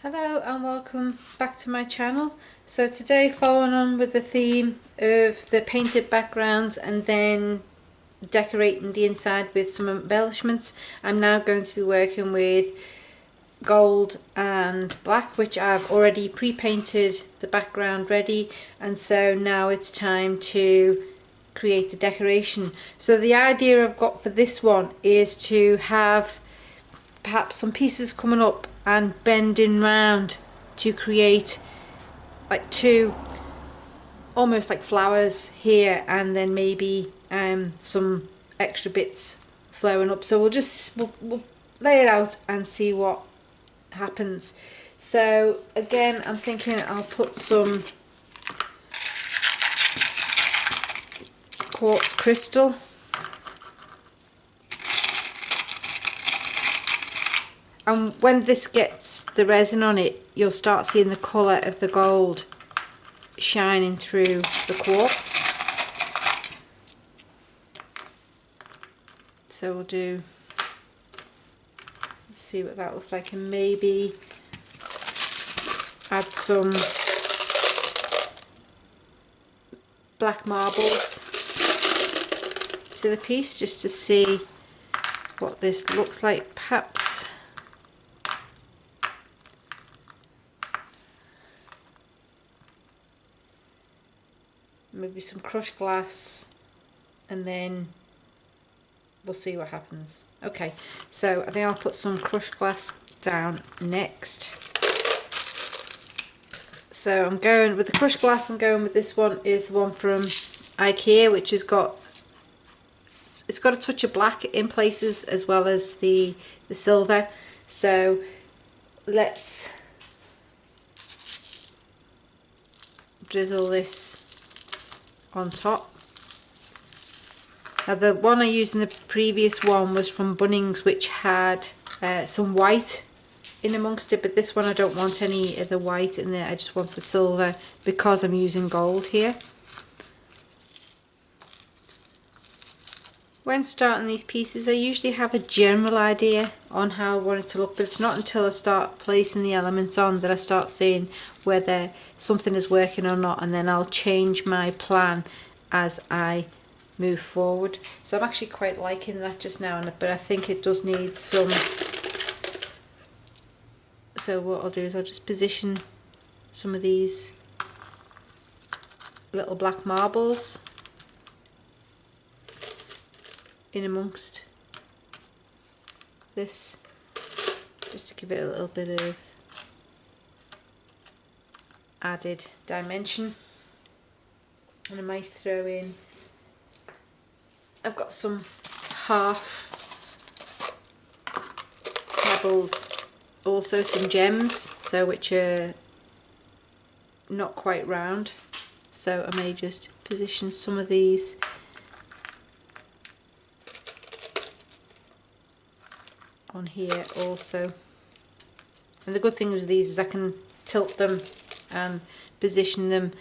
Hello and welcome back to my channel. So today, following on with the theme of the painted backgrounds and then decorating the inside with some embellishments, I'm now going to be working with gold and black, which I've already pre-painted the background ready, and so now it's time to create the decoration. So the idea I've got for this one is to have perhaps some pieces coming up and bending round to create like two almost like flowers here, and then maybe some extra bits flowing up. So we'll lay it out and see what happens. So again, I'm thinking I'll put some quartz crystal, and when this gets the resin on it, you'll start seeing the colour of the gold shining through the quartz. So we'll do, let's see what that looks like, and maybe add some black marbles to the piece just to see what this looks like. Perhaps maybe some crushed glass, and then we'll see what happens. Okay, so I think I'll put some crushed glass down next. So I'm going with the crushed glass. I'm going with this one, is the one from IKEA, which has got, it's got a touch of black in places as well as the silver. So let's drizzle this on top. Now the one I used in the previous one was from Bunnings, which had some white in amongst it, but this one I don't want any of the white in there. I just want the silver because I'm using gold here. When starting these pieces, I usually have a general idea on how I want it to look, but it's not until I start placing the elements on that I start seeing whether something is working or not, and then I'll change my plan as I move forward. So I'm actually quite liking that just now, but I think it does need some. So what I'll do is I'll just position some of these little black marbles in amongst this, just to give it a little bit of added dimension. And I might throw in, I've got some half pebbles, also some gems, so which are not quite round, so I may just position some of these on here also. And the good thing with these is I can tilt them and position them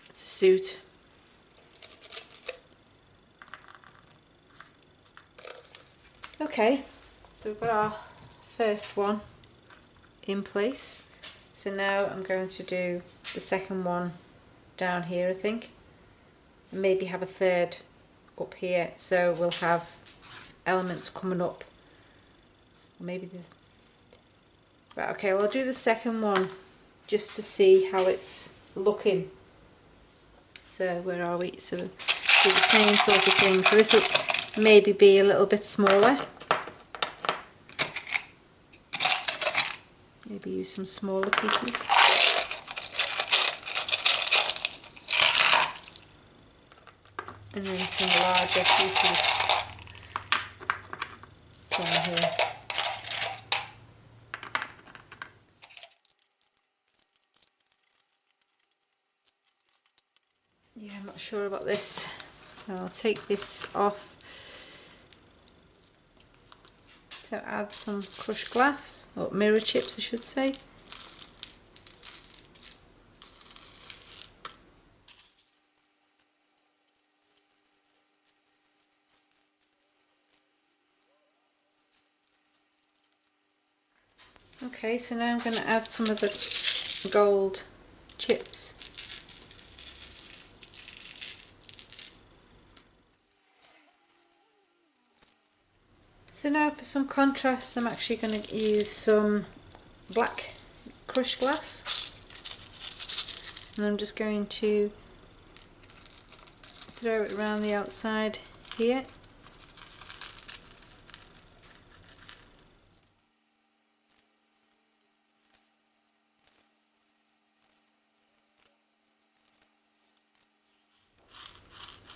to suit. Okay, so we've got our first one in place. So now I'm going to do the second one down here, I think, and maybe have a third up here, so we'll have elements coming up. Maybe right, okay, well I'll do the second one just to see how it's looking. So where are we? So do the same sort of thing. So this will maybe be a little bit smaller. Maybe use some smaller pieces. And then some larger pieces down here. Yeah, I'm not sure about this. So I'll take this off. So add some crushed glass, or mirror chips I should say. Okay, so now I'm going to add some of the gold chips. So now for some contrast, I'm actually going to use some black crushed glass, and I'm just going to throw it around the outside here.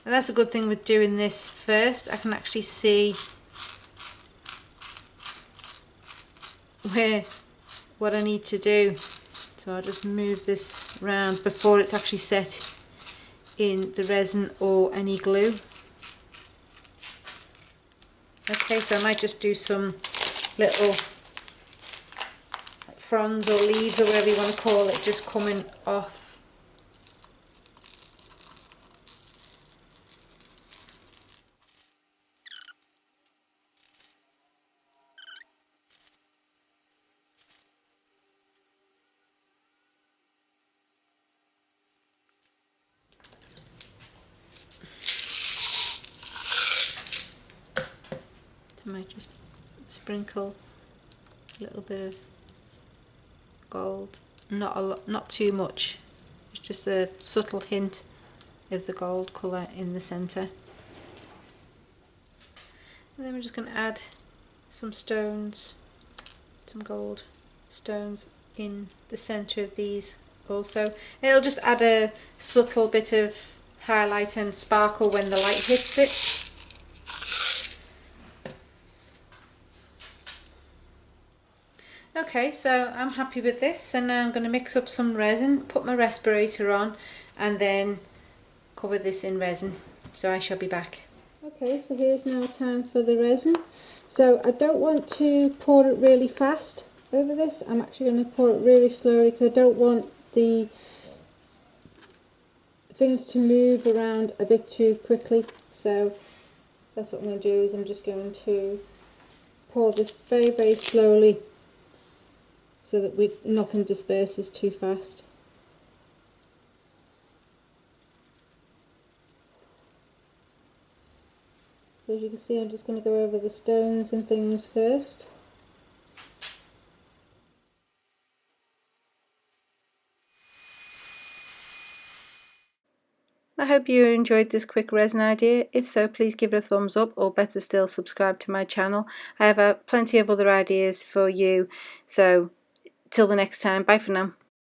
And that's a good thing with doing this first. I can actually see what I need to do. So I'll just move this around before it's actually set in the resin or any glue. Okay, so I might just do some little fronds or leaves or whatever you want to call it, just coming off. So I might just sprinkle a little bit of gold, not a lot, not too much. It's just a subtle hint of the gold colour in the centre. And then we're just going to add some stones, some gold stones in the centre of these also. It'll just add a subtle bit of highlight and sparkle when the light hits it. Okay, so I'm happy with this, and now I'm going to mix up some resin, put my respirator on, and then cover this in resin. So I shall be back. Okay, so here's now time for the resin. So I don't want to pour it really fast over this. I'm actually going to pour it really slowly because I don't want the things to move around a bit too quickly. So that's what I'm going to do, is I'm just going to pour this very, very slowly so that nothing disperses too fast. So as you can see, I'm just going to go over the stones and things first. I hope you enjoyed this quick resin idea. If so, please give it a thumbs up, or better still, subscribe to my channel. I have plenty of other ideas for you. So till the next time, bye for now.